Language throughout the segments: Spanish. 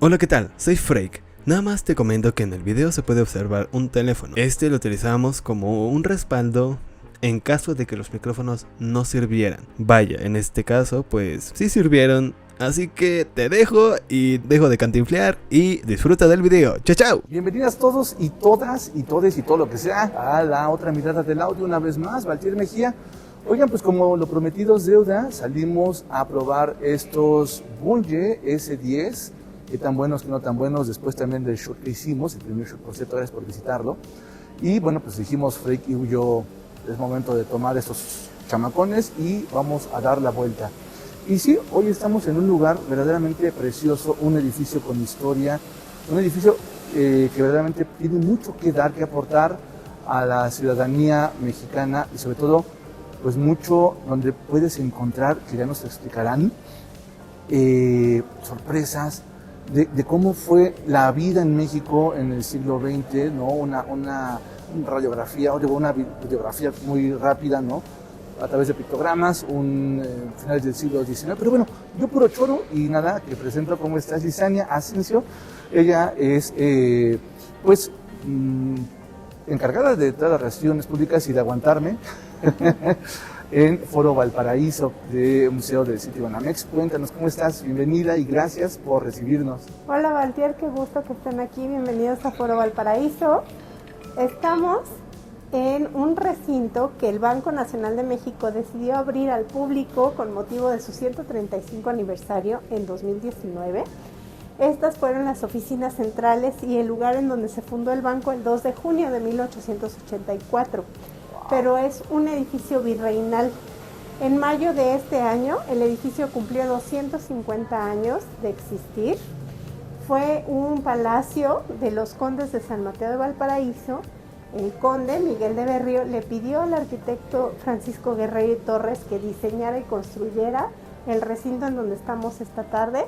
Hola, ¿qué tal? Soy Freak. Nada más te comento que en el video se puede observar un teléfono. Este lo utilizamos como un respaldo en caso de que los micrófonos no sirvieran. Vaya, en este caso pues sí sirvieron. Así que te dejo y dejo de cantinflear y disfruta del video. ¡Chao, chao! Bienvenidas todos y todas y todes y todo lo que sea a la otra mirada del audio una vez más, Valtier Mejía. Oigan, pues como lo prometido es deuda, salimos a probar estos Bunge S10, que tan buenos que no tan buenos, después también del shot que hicimos, el primer shot, por cierto, gracias por visitarlo. Y bueno, pues dijimos, Freak y yo, es momento de tomar estos chamacones y vamos a dar la vuelta. Y sí, hoy estamos en un lugar verdaderamente precioso, un edificio con historia, un edificio que verdaderamente tiene mucho que dar, que aportar a la ciudadanía mexicana y sobre todo, pues mucho donde puedes encontrar, que ya nos explicarán, sorpresas de cómo fue la vida en México en el siglo XX, ¿no? Una radiografía, una videografía muy rápida, ¿no? A través de pictogramas, finales del siglo XIX. Pero bueno, yo puro choro y nada, que presento cómo está Yesenia Asensio. Ella es, encargada de todas las relaciones públicas y de aguantarme en Foro Valparaíso de Museo del Sitio Banamex. Cuéntanos cómo estás, bienvenida y gracias por recibirnos. Hola Valtier, qué gusto que estén aquí, bienvenidos a Foro Valparaíso. Estamos en un recinto que el Banco Nacional de México decidió abrir al público con motivo de su 135 aniversario en 2019. Estas fueron las oficinas centrales y el lugar en donde se fundó el banco el 2 de junio de 1884, pero es un edificio virreinal. En mayo de este año el edificio cumplió 250 años de existir. Fue un palacio de los condes de San Mateo de Valparaíso. El conde Miguel de Berrío le pidió al arquitecto Francisco Guerrero y Torres que diseñara y construyera el recinto en donde estamos esta tarde,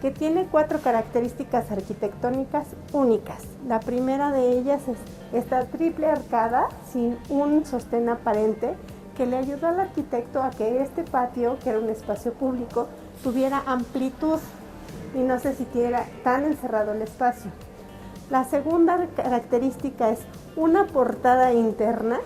que tiene 4 características arquitectónicas únicas. La primera de ellas es esta triple arcada sin un sostén aparente que le ayudó al arquitecto a que este patio, que era un espacio público, tuviera amplitud y no se sintiera tan encerrado el espacio. La segunda característica es una portada interna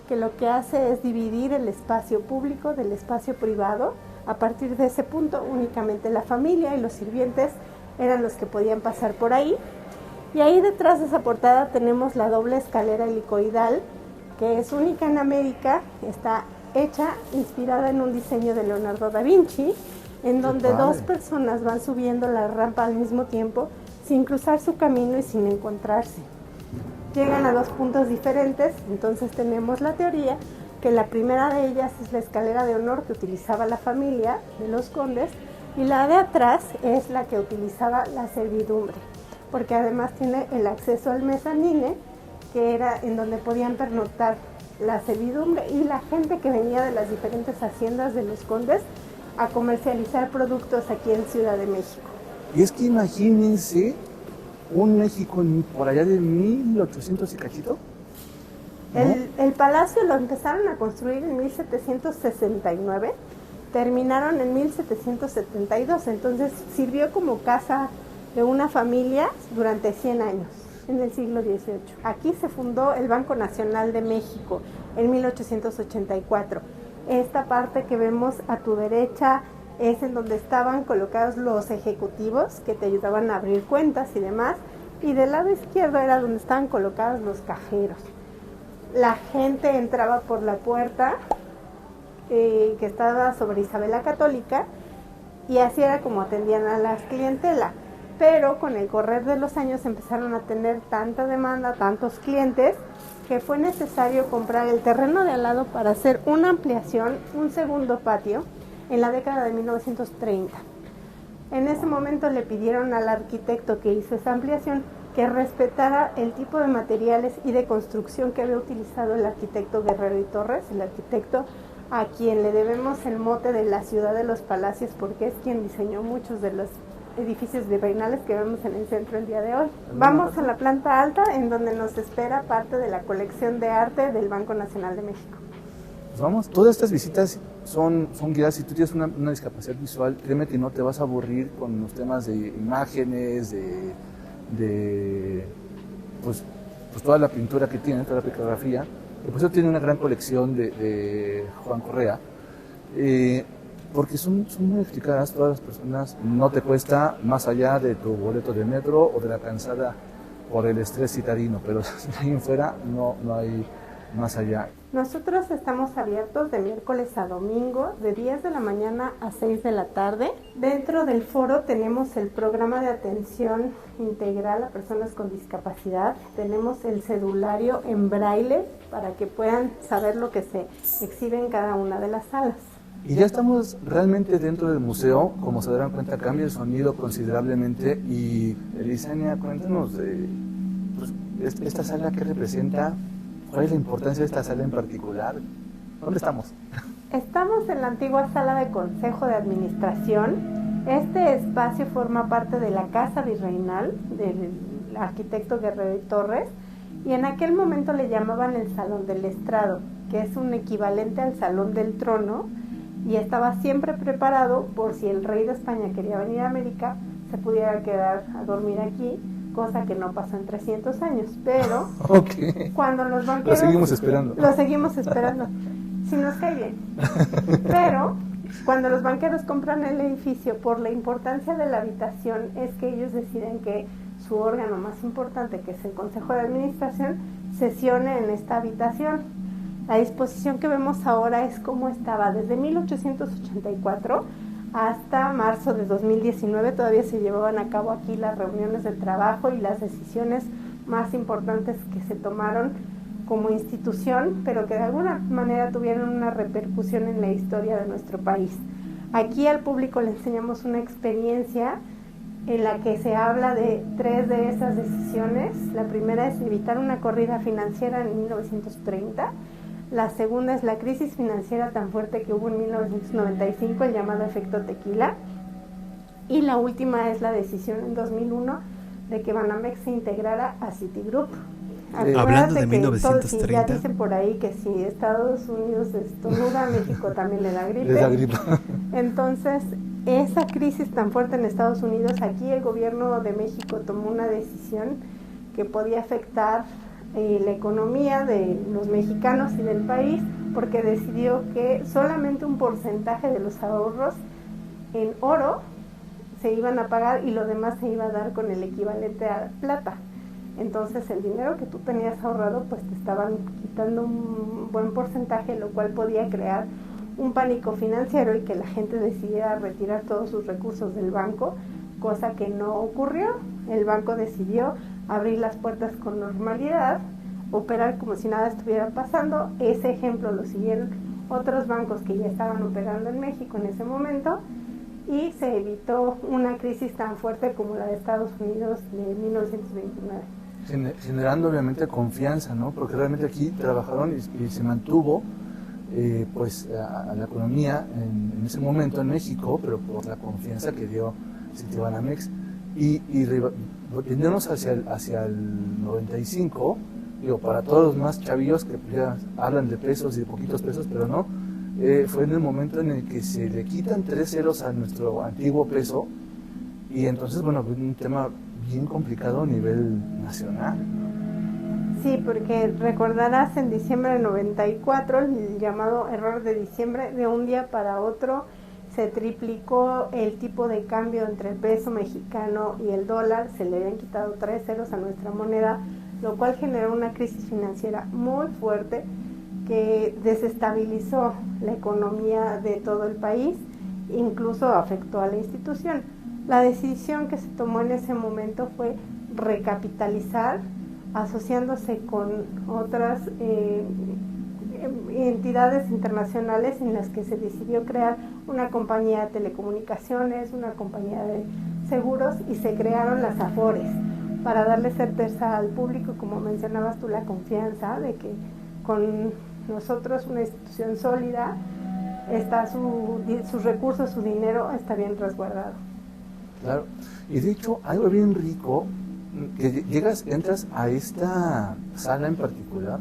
que lo que hace es dividir el espacio público del espacio privado. A partir de ese punto únicamente la familia y los sirvientes eran los que podían pasar por ahí. Y ahí detrás de esa portada tenemos la doble escalera helicoidal, que es única en América, está hecha inspirada en un diseño de Leonardo da Vinci, en donde 2 personas van subiendo la rampa al mismo tiempo, sin cruzar su camino y sin encontrarse. Llegan a 2 puntos diferentes, entonces tenemos la teoría que la primera de ellas es la escalera de honor que utilizaba la familia de los condes y la de atrás es la que utilizaba la servidumbre, porque además tiene el acceso al mezanine, que era en donde podían pernoctar la servidumbre y la gente que venía de las diferentes haciendas de los condes a comercializar productos aquí en Ciudad de México. Y es que imagínense un México por allá de 1800 y cachito. ¿No? El palacio lo empezaron a construir en 1769, terminaron en 1772, entonces sirvió como casa de una familia durante 100 años, en el siglo XVIII. Aquí se fundó el Banco Nacional de México en 1884. Esta parte que vemos a tu derecha es en donde estaban colocados los ejecutivos que te ayudaban a abrir cuentas y demás, y del lado izquierdo era donde estaban colocados los cajeros. La gente entraba por la puerta que estaba sobre Isabel la Católica y así era como atendían a la clientela, pero con el correr de los años empezaron a tener tanta demanda, tantos clientes, que fue necesario comprar el terreno de al lado para hacer una ampliación, un segundo patio, en la década de 1930. En ese momento le pidieron al arquitecto que hizo esa ampliación que respetara el tipo de materiales y de construcción que había utilizado el arquitecto Guerrero y Torres, el arquitecto a quien le debemos el mote de la ciudad de los palacios, porque es quien diseñó muchos de los edificios virreinales que vemos en el centro el día de hoy. Vamos a la planta alta, en donde nos espera parte de la colección de arte del Banco Nacional de México. Pues vamos, todas estas visitas son guiadas. Si tú tienes una discapacidad visual, créeme que no te vas a aburrir con los temas de imágenes, pues toda la pintura que tiene, toda la pictografía. Y por eso tiene una gran colección de Juan Correa, porque son muy explicadas todas las personas. No te cuesta más allá de tu boleto de metro o de la cansada por el estrés citadino, pero ahí en fuera no hay más allá. Nosotros estamos abiertos de miércoles a domingo, de 10 de la mañana a 6 de la tarde. Dentro del foro tenemos el programa de atención integral a personas con discapacidad. Tenemos el cedulario en braille para que puedan saber lo que se exhibe en cada una de las salas. Y ya estamos realmente dentro del museo. Como se darán cuenta, cambia el sonido considerablemente. Y Elisania, cuéntanos de esta sala, ¿qué representa? ¿Cuál es la importancia de esta sala en particular? ¿Dónde estamos? Estamos en la antigua sala de Consejo de Administración. Este espacio forma parte de la Casa Virreinal del arquitecto Guerrero y Torres, y en aquel momento le llamaban el Salón del Estrado, que es un equivalente al Salón del Trono, y estaba siempre preparado por si el rey de España quería venir a América, se pudiera quedar a dormir aquí, cosa que no pasó en 300 años, pero okay. Cuando los banqueros... Lo seguimos esperando. Lo seguimos esperando, si nos cae bien. Pero cuando los banqueros compran el edificio, por la importancia de la habitación, es que ellos deciden que su órgano más importante, que es el Consejo de Administración, sesione en esta habitación. La disposición que vemos ahora es cómo estaba desde 1884 hasta marzo de 2019. Todavía se llevaban a cabo aquí las reuniones de trabajo y las decisiones más importantes que se tomaron como institución, pero que de alguna manera tuvieron una repercusión en la historia de nuestro país. Aquí al público le enseñamos una experiencia en la que se habla de 3 de esas decisiones. La primera es evitar una corrida financiera en 1930. La segunda es la crisis financiera tan fuerte que hubo en 1995, el llamado efecto tequila. Y la última es la decisión en 2001 de que Banamex se integrara a Citigroup. Hablando de 1930. Ya dicen por ahí que si Estados Unidos estornuda, México también le da gripe. Le da gripe. Entonces, esa crisis tan fuerte en Estados Unidos, aquí el gobierno de México tomó una decisión que podía afectar la economía de los mexicanos y del país, porque decidió que solamente un porcentaje de los ahorros en oro se iban a pagar y lo demás se iba a dar con el equivalente a plata. Entonces el dinero que tú tenías ahorrado pues te estaban quitando un buen porcentaje, lo cual podía crear un pánico financiero y que la gente decidiera retirar todos sus recursos del banco, cosa que no ocurrió. El banco decidió abrir las puertas con normalidad, operar como si nada estuviera pasando. Ese ejemplo lo siguieron otros bancos que ya estaban operando en México en ese momento, y se evitó una crisis tan fuerte como la de Estados Unidos de 1929. Generando obviamente confianza, ¿no? Porque realmente aquí trabajaron y se mantuvo pues a la economía en ese momento en México, pero por la confianza que dio Citibanamex. Y yéndonos hacia el 95, digo, para todos los más chavillos que ya hablan de pesos y de poquitos pesos, pero no, fue en el momento en el que se le quitan 3 ceros a nuestro antiguo peso, y entonces, bueno, fue un tema bien complicado a nivel nacional. Sí, porque recordarás en diciembre del 94, el llamado error de diciembre, de un día para otro se triplicó el tipo de cambio entre el peso mexicano y el dólar, se le habían quitado 3 ceros a nuestra moneda, lo cual generó una crisis financiera muy fuerte que desestabilizó la economía de todo el país, incluso afectó a la institución. La decisión que se tomó en ese momento fue recapitalizar, asociándose con otras entidades internacionales, en las que se decidió crear una compañía de telecomunicaciones, una compañía de seguros, y se crearon las AFORES para darle certeza al público, como mencionabas tú, la confianza de que con nosotros, una institución sólida, está sus recursos, su dinero está bien resguardado. Claro, y de hecho algo bien rico, que entras a esta sala en particular,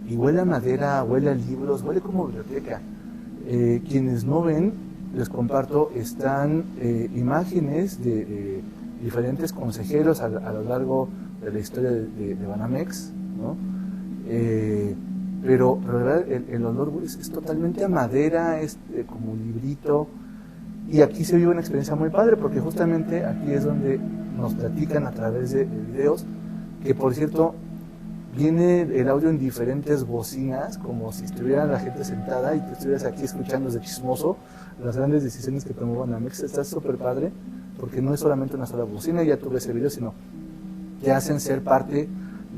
y huele a madera, huele a libros, huele como biblioteca. Quienes no ven, les comparto, están imágenes de diferentes consejeros a lo largo de la historia de Banamex, ¿no? Pero la verdad, el olor es totalmente a madera, es como un librito. Y aquí se vive una experiencia muy padre, porque justamente aquí es donde nos platican a través de videos, que por cierto, viene el audio en diferentes bocinas, como si estuviera la gente sentada y tú estuvieras aquí escuchando de chismoso las grandes decisiones que tomó Banamex. Está súper padre, porque no es solamente una sola bocina, ya tuve ese video, sino te hacen ser parte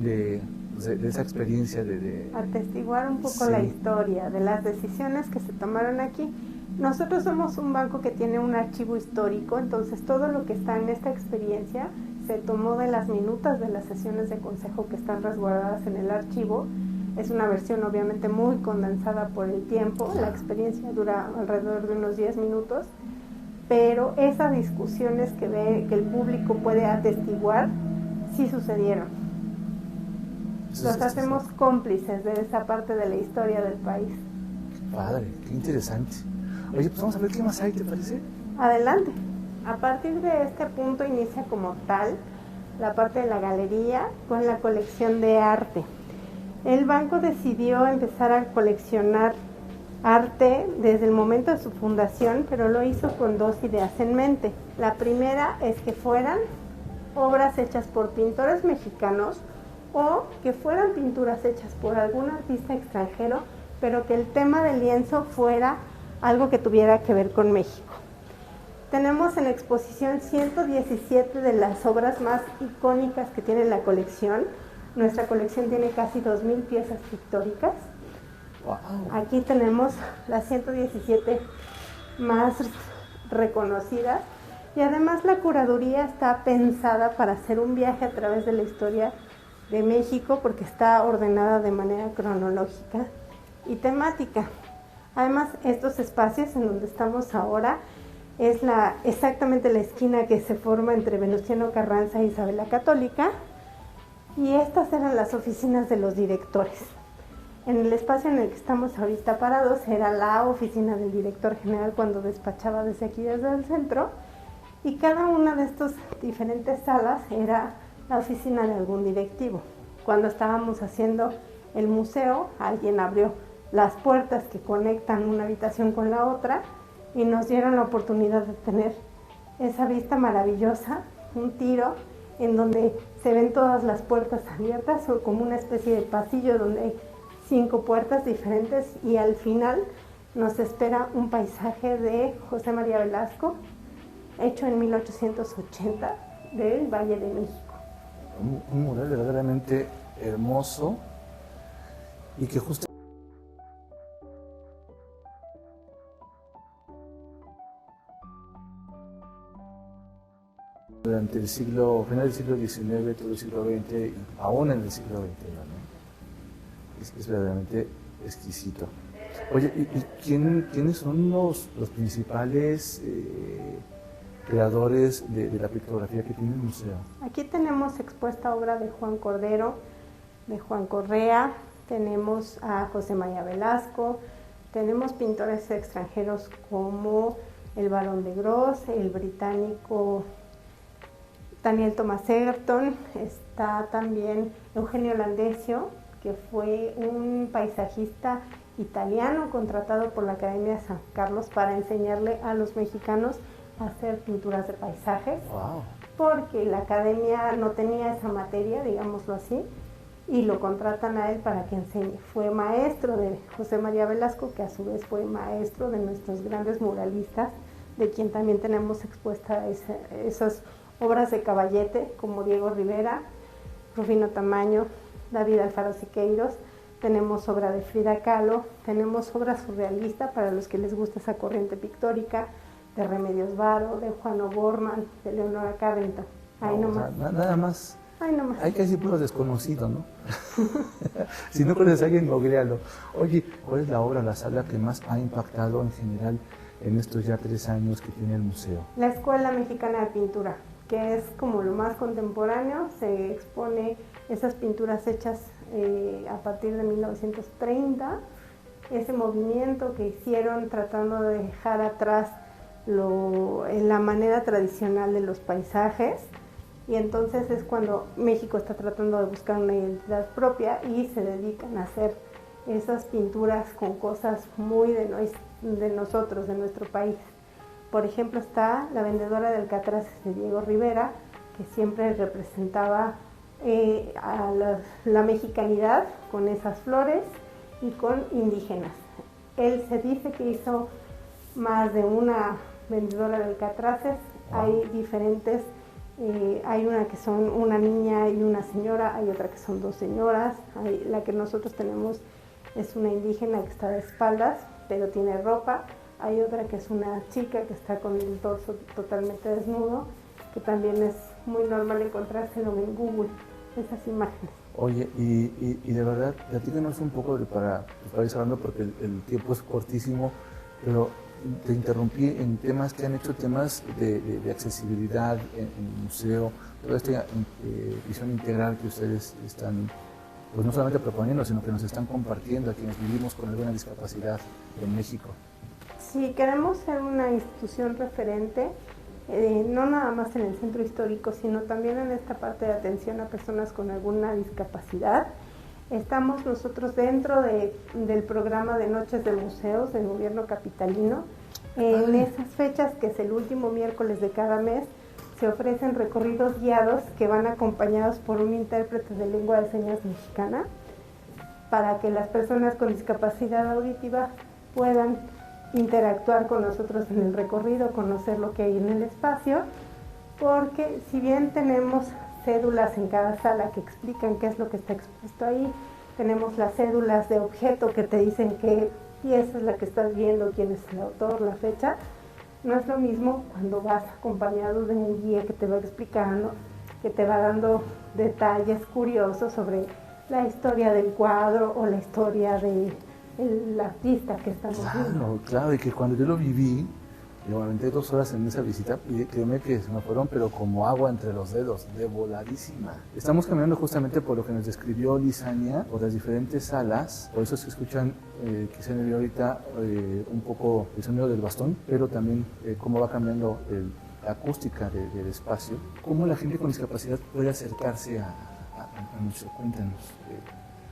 de esa experiencia atestiguar un poco sí. La historia de las decisiones que se tomaron aquí. Nosotros somos un banco que tiene un archivo histórico, entonces todo lo que está en esta experiencia se tomó de las minutas de las sesiones de consejo que están resguardadas en el archivo. Es una versión obviamente muy condensada por el tiempo, la experiencia dura alrededor de unos 10 minutos, pero esas discusiones que el público puede atestiguar sí sucedieron. Los hacemos cómplices de esa parte de la historia del país. Qué padre, qué interesante. Oye, pues vamos a ver qué más hay, ¿te parece? Adelante. A partir de este punto inicia como tal la parte de la galería con la colección de arte. El banco decidió empezar a coleccionar arte desde el momento de su fundación, pero lo hizo con dos ideas en mente. La primera es que fueran obras hechas por pintores mexicanos o que fueran pinturas hechas por algún artista extranjero, pero que el tema del lienzo fuera algo que tuviera que ver con México. Tenemos en la exposición 117 de las obras más icónicas que tiene la colección. Nuestra colección tiene casi 2,000 piezas pictóricas. Wow. Aquí tenemos las 117 más reconocidas y además la curaduría está pensada para hacer un viaje a través de la historia de México porque está ordenada de manera cronológica y temática. Además, estos espacios en donde estamos ahora es exactamente la esquina que se forma entre Venustiano Carranza e Isabel la Católica, y estas eran las oficinas de los directores. En el espacio en el que estamos ahorita parados era la oficina del director general cuando despachaba desde aquí, desde el centro, y cada una de estas diferentes salas era la oficina de algún directivo. Cuando estábamos haciendo el museo, alguien abrió las puertas que conectan una habitación con la otra y nos dieron la oportunidad de tener esa vista maravillosa, un tiro en donde se ven todas las puertas abiertas, o como una especie de pasillo donde hay 5 puertas diferentes, y al final nos espera un paisaje de José María Velasco, hecho en 1880 del Valle de México. Un mural verdaderamente hermoso y que justo durante el final del siglo XIX, todo el siglo XX y aún en el siglo XXI, ¿no? Es verdaderamente exquisito. Oye, ¿y quiénes son los principales creadores de la pictografía que tiene el museo? Aquí tenemos expuesta obra de Juan Cordero, de Juan Correa, tenemos a José María Velasco, tenemos pintores extranjeros como el Barón de Gros, el británico Daniel Thomas Egerton, está también Eugenio Landesio, que fue un paisajista italiano contratado por la Academia de San Carlos para enseñarle a los mexicanos a hacer pinturas de paisajes. Wow. Porque la academia no tenía esa materia, digámoslo así, y lo contratan a él para que enseñe. Fue maestro de José María Velasco, que a su vez fue maestro de nuestros grandes muralistas, de quien también tenemos expuesta esas obras de caballete, como Diego Rivera, Rufino Tamayo, David Alfaro Siqueiros. Tenemos obra de Frida Kahlo, tenemos obra surrealista para los que les gusta esa corriente pictórica, de Remedios Varo, de Juan O'Gorman, de Leonora Carrington. Ahí nomás. Nada más. Ahí nomás. Hay casi puro desconocido, ¿no? Si no conoces a alguien, googlealo. Oye, ¿cuál es la obra, la sala que más ha impactado en general en estos ya 3 años que tiene el museo? La Escuela Mexicana de Pintura, que es como lo más contemporáneo. Se expone esas pinturas hechas a partir de 1930, ese movimiento que hicieron tratando de dejar atrás la manera tradicional de los paisajes, y entonces es cuando México está tratando de buscar una identidad propia y se dedican a hacer esas pinturas con cosas muy de nosotros, de nuestro país. Por ejemplo, está La vendedora de alcatraces de Diego Rivera, que siempre representaba a la mexicanidad con esas flores y con indígenas. Él se dice que hizo más de una vendedora de alcatraces. Hay diferentes, hay una que son una niña y una señora, hay otra que son dos señoras, la que nosotros tenemos es una indígena que está de espaldas, pero tiene ropa. Hay otra que es una chica que está con el torso totalmente desnudo, que también es muy normal encontrárselo en Google, esas imágenes. Oye, y de verdad, platícanos un poco para ir hablando, porque el tiempo es cortísimo, pero te interrumpí en temas que han hecho temas de accesibilidad en el museo, toda esta visión integral que ustedes están, pues no solamente proponiendo, sino que nos están compartiendo a quienes vivimos con alguna discapacidad en México. Sí, queremos ser una institución referente, no nada más en el centro histórico, sino también en esta parte de atención a personas con alguna discapacidad. Estamos nosotros dentro del programa de Noches de Museos del gobierno capitalino. En esas fechas, que es el último miércoles de cada mes, se ofrecen recorridos guiados que van acompañados por un intérprete de lengua de señas mexicana, para que las personas con discapacidad auditiva puedan interactuar con nosotros en el recorrido, conocer lo que hay en el espacio, porque si bien tenemos cédulas en cada sala que explican qué es lo que está expuesto ahí, tenemos las cédulas de objeto que te dicen qué pieza es la que estás viendo, quién es el autor, la fecha. No es lo mismo cuando vas acompañado de un guía que te va explicando, que te va dando detalles curiosos sobre la historia del cuadro o la historia del artista que estamos viendo. Claro, y que cuando yo lo viví, yo me aventé 2 horas en esa visita y créeme que se me fueron, pero como agua entre los dedos, de voladísima. Estamos caminando justamente por lo que nos describió Lizania, por las diferentes salas, por eso se escuchan, quizá en el video ahorita, un poco el sonido del bastón, pero también cómo va cambiando la acústica del espacio. ¿Cómo la gente con discapacidad puede acercarse a museo? Cuéntanos.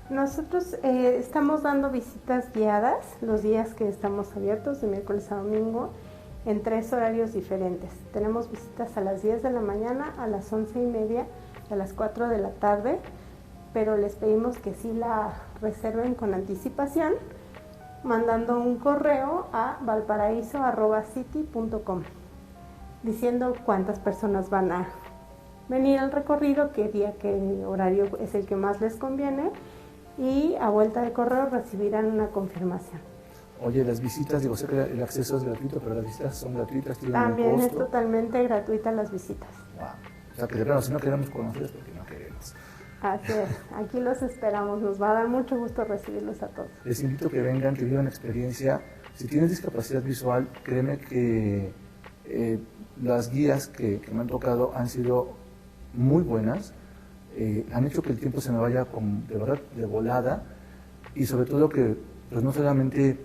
Nosotros estamos dando visitas guiadas los días que estamos abiertos, de miércoles a domingo, en 3 horarios diferentes. Tenemos visitas a las 10 de la mañana, a las 11:30 y a las 4 de la tarde, pero les pedimos que sí la reserven con anticipación, mandando un correo a valparaíso@city.com diciendo cuántas personas van a venir al recorrido, qué día, qué horario es el que más les conviene, y a vuelta de correo recibirán una confirmación. Oye, las visitas, digo, sé que el acceso es gratuito, pero las visitas son gratuitas, tienen También un es costo. totalmente gratuita las visitas. Wow. O sea, que de verdad, si no queremos conocerlos, porque no queremos. Así es, aquí los esperamos, nos va a dar mucho gusto recibirlos a todos. Les invito a que vengan, que vivan la experiencia. Si tienes discapacidad visual, créeme que las guías que me han tocado han sido muy buenas, han hecho que el tiempo se me vaya de verdad de volada, y sobre todo que pues no solamente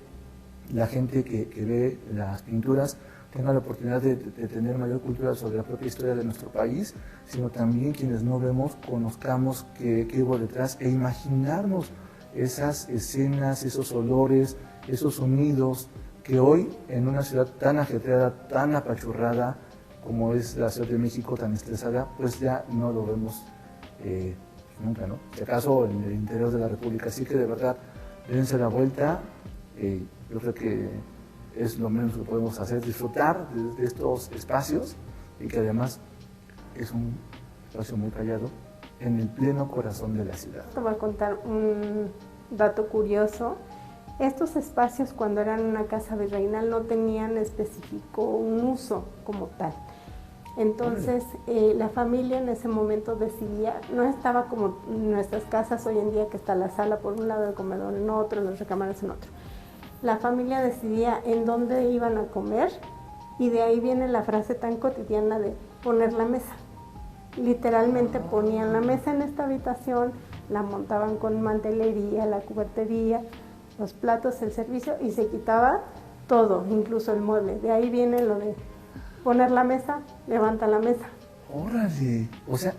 la gente que ve las pinturas tenga la oportunidad de tener mayor cultura sobre la propia historia de nuestro país, sino también quienes no vemos conozcamos qué hubo detrás e imaginarnos esas escenas, esos olores, esos sonidos que hoy en una ciudad tan ajetreada, tan apachurrada como es la Ciudad de México, tan estresada, pues ya no lo vemos nunca, ¿no? Si acaso en el interior de la República. Así que de verdad, dense la vuelta. Yo creo que es lo menos que podemos hacer, disfrutar de estos espacios, y que además es un espacio muy callado en el pleno corazón de la ciudad. Te voy a contar un dato curioso. Estos espacios, cuando eran una casa virreinal, no tenían específico un uso como tal. Entonces, la familia en ese momento decidía, no estaba como nuestras casas hoy en día, que está la sala por un lado, el comedor en otro, las recámaras en otro. La familia decidía en dónde iban a comer, y de ahí viene la frase tan cotidiana de poner la mesa. Literalmente ponían la mesa en esta habitación, la montaban con mantelería, la cubertería, los platos, el servicio, y se quitaba todo, incluso el mueble. De ahí viene lo de poner la mesa, levanta la mesa. Órale, o sea,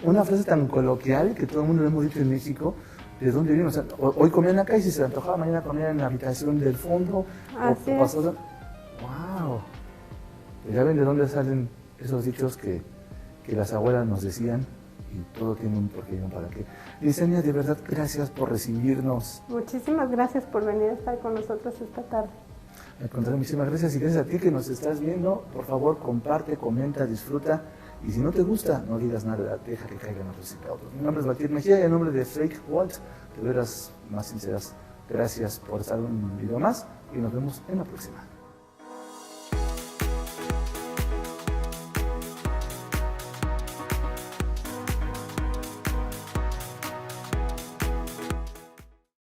una frase tan coloquial que todo el mundo lo hemos dicho en México. ¿De dónde viene? O sea, hoy comían acá y si se le antojaba, mañana comían en la habitación del fondo. Así es. ¡Wow! Ya ven de dónde salen esos dichos que las abuelas nos decían, y todo tiene un porqué y un para qué. Yesenia, de verdad, gracias por recibirnos. Muchísimas gracias por venir a estar con nosotros esta tarde. Al contrario, muchísimas gracias, y gracias a ti que nos estás viendo. Por favor, comparte, comenta, disfruta. Y si no te gusta, no digas nada, deja que caigan otros otros. Mi nombre es Valtir Mejía y en nombre de Fake Walt, de veras más sinceras, gracias por estar en un video más y nos vemos en la próxima.